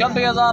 26,000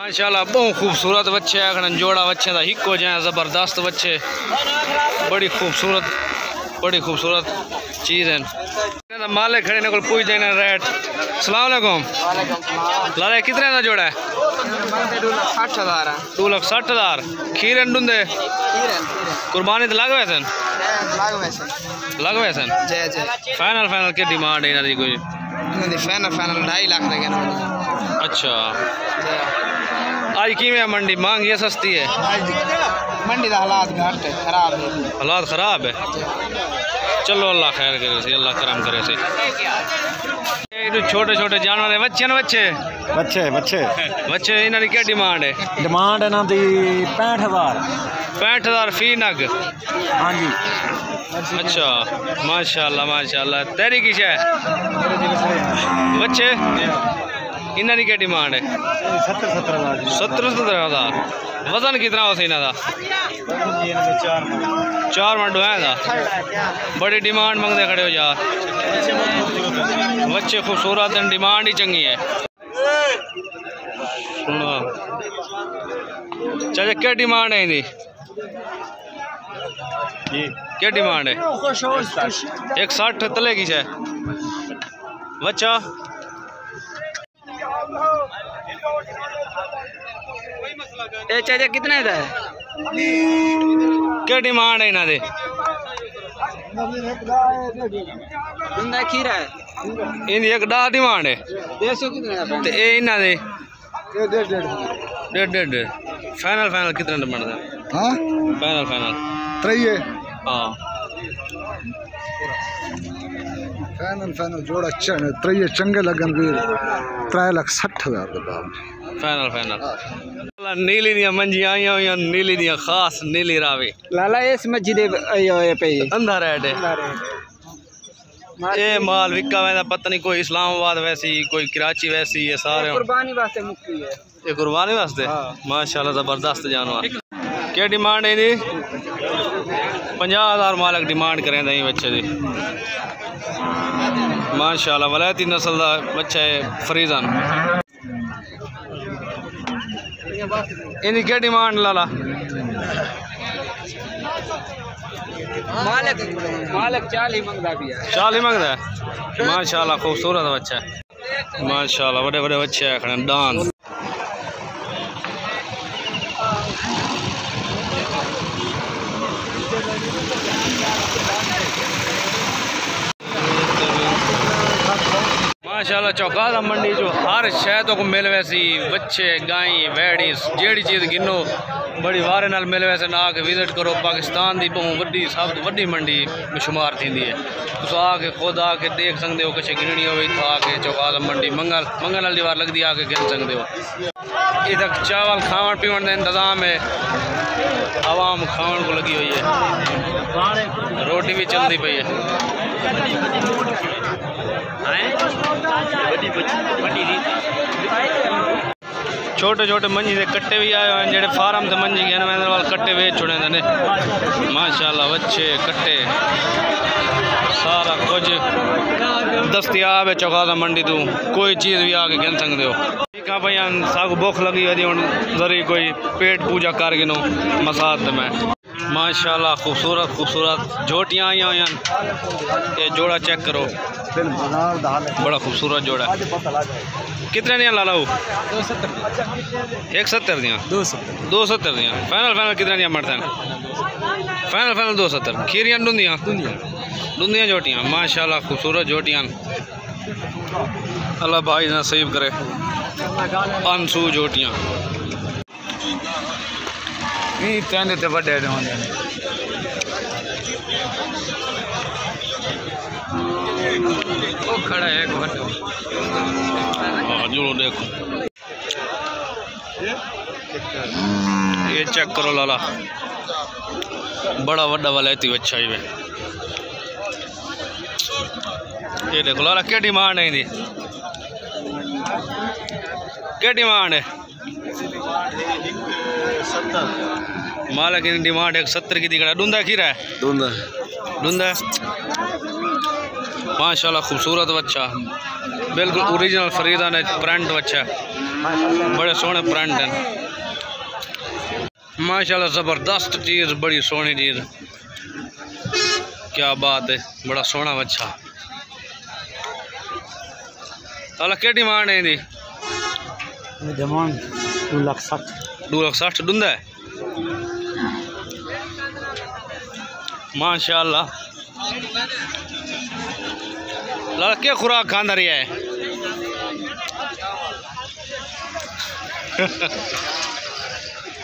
माशाल्लाह बहुत खूबसूरत बच्चे आखन जोड़ा बच्चे का हिको जाए ज़बरदस्त बच्चे बड़ी खूबसूरत चीज़ है मालिक खड़े ने को पूछ देना रेट। अस्सलाम वालेकुम लाला कितने का जोड़ा है? 2,60,000 खीर अंडूंदे कुर्बानी तो लग वैसे फाइनल की डिमांड है इन्होंने कोई फाइनल 2.5 लाख लगे। अच्छा आज की में मंडी मांग ये सस्ती है? मंडी का हालात घट है, खराब है। हालात खराब है। चलो अल्लाह खैर करे से, अल्लाह करम करे से। छोटे छोटे जानवर है बच्चे न बच्चे इन्होंने क्या डिमांड है? डिमांड है ना दी 65,000 फी नग। हाँ जी। अच्छा माशाल्लाह तेरी की है बच्चे इन्होंने क्या डिमांड है? 70,000 वजन कितना हो इन्हों 4 मंडो है बड़ी डिमांड मंगते खड़े हो यार। बच्चे खूबसूरत हैं डिमांड ही चंगी है। चाचा क्या डिमांड है इनकी? क्या डिमांड है? 160 तले की है बच्चा। चाचा कितने का है? क्या डिमांड है इन्हों खीरा है इनकी एक डा डिमांड है ते इन्हों 1.5 फाइनल कितने बनता? हाँ फाइनल 3 हाँ फाइनल जोड़ा 3 चंगे लगन भी 3,60,000 फाइनल नीली दियां मंजियां आईयां हुई नीली दियां खास नीली रावी लाला इस मस्जिद पे अंधा रेड है ये माल विका वैसा पता नहीं कोई इस्लामाबाद वैसी कोई कराची वैसी ये सारे कुर्बानी वास्ते मुक्ति है ये कुर्बानी वास्ते। माशाल्लाह ज़बरदस्त जानवर। क्या डिमांड है जी? 50,000 मालक डिमांड करें दही बच्चे दी। माशाल्लाह वलैती नस्ल का बच्चा है फरीजन। इनकी क्या डिमांड लाला? मालक 40 मंगदा भी है। 40 मंगदा है। माशाल्लाह खूबसूरत बच्चा है माशाल्लाह बड़े बच्चे है खड़े डांस। माशाल्लाह चौकादा मंडी जो हर शहर को मिल वैसी बच्चे गाय वैड़ी जेड़ी चीज़ गिनो बड़ी वारे नाल मिल वैसे ना आके विजिट करो। पाकिस्तान की बहुत वड्डी सब तो वड्डी मंडी में शुमार थी है। तुम आके खुद आके देख सकते हो किसी गिननी हो इतना आके चौकादा मंडी मंगल वाली बार लगती आके गिन सकते हो। इधर चावल खावन पीवन का इंतज़ाम है आवाम खावन को लगी हुई है रोटी भी चलती पई है। छोटे छोटे मंजी के कट्टे भी आए हैं जेडे फार्म से मंजी गए वाल कट्टे वेच छुड़े ने। माशाल्लाह बच्चे कट्टे सारा कुछ दस्तियाब है चौकादा मंडी तू कोई चीज़ भी आके गिन सकते हो। ठीक है भाई साग भुख लगी हुई हूँ जरी कोई पेट पूजा कर गिनो मसाद में। माशाल्लाह खूबसूरत झोटियाँ आई हुई हैं। ये जोड़ा चेक करो बड़ा खूबसूरत जोड़ा है। कितने दियाँ ला लाऊ? 170 दियाँ 270 दियाँ फाइनल कितने दियाँ मरते हैं? फाइनल 270 खीरियाँ डूंदियाँ जोटियाँ माशाल्लाह खूबसूरत जोटियाँ। अल्लाह भाई नसीब करे अनसू जोटियाँ ते बड़े वो खड़ा है एक जो देखो ये चेक करो लाला बड़ा वड्डा वाला इतनी अच्छा ही है। ये देखो लाला क्या डिमांड है इनकी? क्या डिमांड है? मालिक की डिमांड 170 की दिखा। डूंदा खीरा है, डूंदा माशाल्लाह खूबसूरत बच्चा, बिल्कुल ओरिजिनल फरीदा ने प्रिंट बच्चा, बड़े सोहने प्रिंट हैं माशाल्लाह, ज़बरदस्त चीज़, बड़ी सोहनी चीज़, क्या बात है, बड़ा सोहना बच्चा। अल्लाह क्या डिमांड है इनकी? डिमांड 2,60,000। 2,60,000 डूंदा है माशाल्लाह। लाला क्या खुराक खांदा रहा है?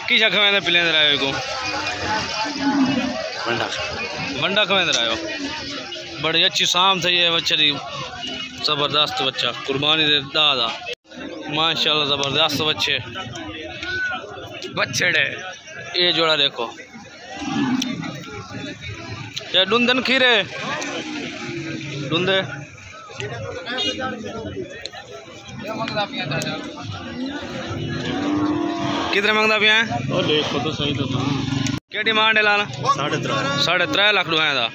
किसा खवेंदा पिलेंदा रहे हो? बंडा खवेंदा रहे हो। बड़ी अच्छी शाम थी है बच्चे दी, ज़बरदस्त बच्चा, कुर्बानी दे दादा माशाल्लाह, ज़बरदस्त बच्चे बच्चेड़े। ये जोड़ा देखो या डूंदन खीरे डूंदे कितने मंगदा पिया? देखो तो सही तो क्या डिमांड है लाला? 3.5 लाख रुपए का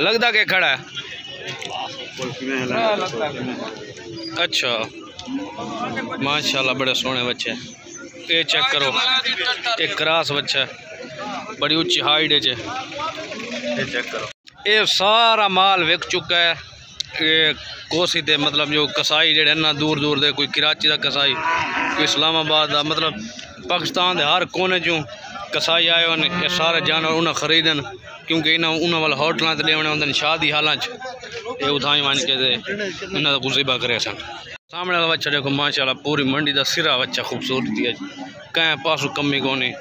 लगता के खड़ा है। अच्छा माशाल्लाह, बड़े सोहने बच्चे। ये चेक करो, एक क्रास बच्चा, बड़ी ऊंची हाइट है। ये चेक करो, ये सारा माल विक चुका है। ये कोसी ते मतलब जो कसाई जेड़े ना दूर दूर दे, कोई कराची दा कसाई, कोई इस्लामाबाद दा, मतलब पाकिस्तान दे हर कोने चों कसाई आए होने। ये सारे जानवर उन्हें खरीदन, क्योंकि इन्हें उन्होंने वाले होटलों से लेने होंगे शादी हालां च, ये उठाई मान के इन्हों का गुज़िबा करे सन। सामने वाला बच्चा देखो माशाल्लाह, पूरी मंडी का सिरा बच्चा, खूबसूरती है, कहीं पासों कमी को नहीं,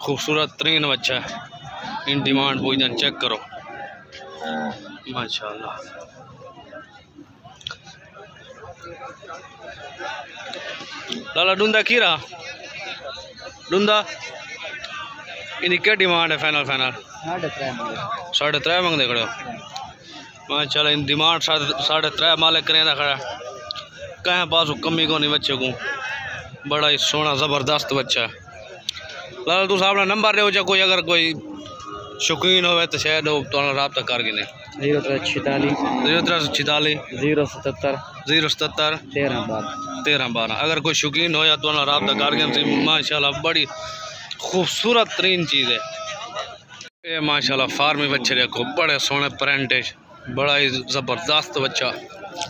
खूबसूरत तरीन बच्चा है। इन डिमांड पूछ चेक करो माशाल्लाह। लाला डूंदा खीरा डूंदा इनकी क्या डिमांड है? फाइनल 3.5 मंगते खड़े हो माशाल्लाह। इन डिमांड 3.5 मालिक करें खड़ा, कहीं पास कमी को नहीं बच्चे को, बड़ा ही सोहना ज़बरदस्त बच्चा है। लाला तू अपना नंबर दे, कोई अगर कोई शौकीन हो तो शायद तो रब्ता कर गिने। 0346 077 1312। अगर कोई शौकीन हो या तो रब्ता कर गिन। माशाल्लाह बड़ी खूबसूरत तरीन चीज़ है ये माशाल्लाह। फार्मी बच्चे देखो, बड़े सोहने प्रिंट है, बड़ा ही ज़बरदस्त बच्चा।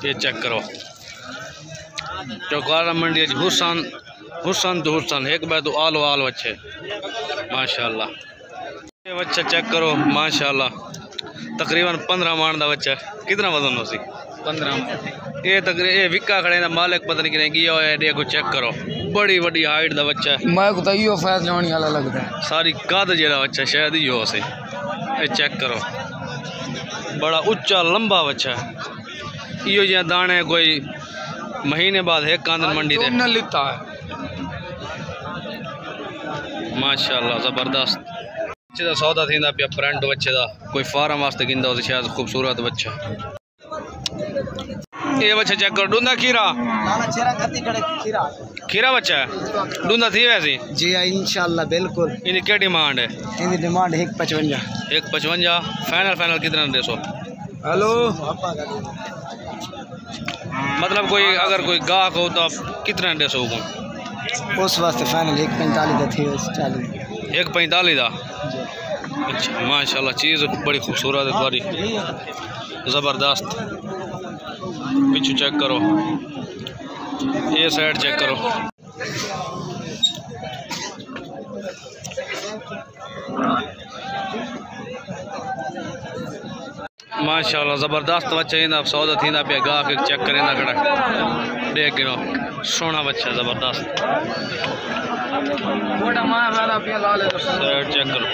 ये चेक करो, चौकारा मंडी हुसन तो हुसन, एक बार तो आलो आल बच्चे माशाल्लाह। ये बच्चा चेक करो माशाल्लाह, तकरीबन 15 मान का बच्चा। कितना वजन हो सी? 15। ये तकरीबन ये विक्का खड़े ना, मालिक पता नहीं कितने किया है। देखो चेक करो, बड़ी बड़ी हाइट का बच्चा है। मैं को तो यो फैसला होने वाला लगता है, सारी कद जेड़ा बच्चा शायद ही हो से। ये चेक करो, बड़ा उच्चा लंबा बच्चा है। यो जिया दाने कोई महीने बाद एक कांदन मंडी दे लिखता है माशाल्लाह, ज़बरदस्त बच्चे का सौदा थी पिया। प्रिंट बच्चे का कोई फार्म वास्ते गिंदा हो शायद, खूबसूरत बच्चा। ये बच्चा चेक करो, डूंदा खीरा खीरा बच्चा है, डूंदा थी वैसे जी इंशाल्लाह बिल्कुल। इनकी क्या डिमांड है? इनकी डिमांड 155। 155 फाइनल कितना दे सो? हेलो, मतलब कोई अगर कोई गाहक हो तो आप कितना दे सो? उस वास्ते फाइनल 145 का थी, 145 का। अच्छा माशाल्लाह, चीज़ बड़ी खूबसूरत है तुम्हारी, ज़बरदस्त। पीछे चेक करो, ये साइड चेक करो, माशाल्लाह ज़बरदस्त बच्चा। इंदा सौदा थी पे गाहक चेक करें खड़ा, देख गिनो सोना बच्चा ज़बरदस्त। साइड चेक करो।